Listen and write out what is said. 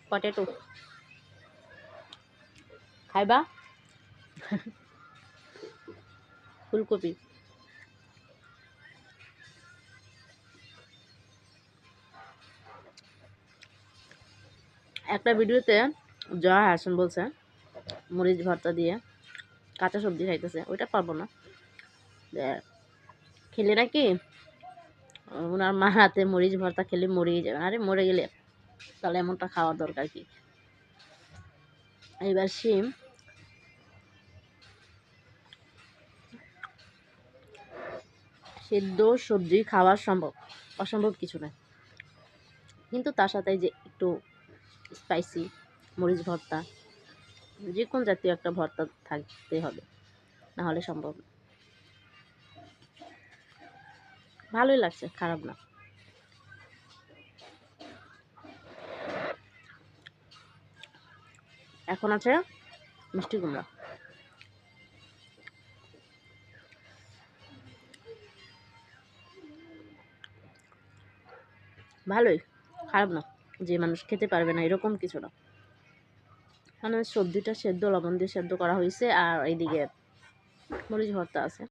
Potato খাইবা? ফুলকপি একটা ভিডিওতে জয়া হাসান বলছে মরিচ ভর্তা দিয়ে কাঁচা সবজি খাইতেছে, ওইটা পারবো না। খেলে নাকি ওনার মা হাতে মরিচ ভর্তা খেলে মরেই যাবে। আরে মরে গেলে তাহলে এমনটা খাওয়ার দরকার কি? এইবার শিম সেদ্ধ সবজি খাওয়া সম্ভব, অসম্ভব কিছু নয়, কিন্তু তার সাথে যে একটু স্পাইসি মরিচ ভর্তা, যে কোন জাতীয় একটা ভর্তা থাকতে হবে, না হলে সম্ভব না। ভালোই লাগছে, খারাপ না। এখন আছে মিষ্টি কুমড়া, ভালোই, খারাপ না। যে মানুষ খেতে পারবে না এরকম কিছু না, মানে সবজিটা সেদ্ধ লবণ দিয়ে সেদ্ধ করা হয়েছে আর এইদিকে মরিচ ভর্তা আছে।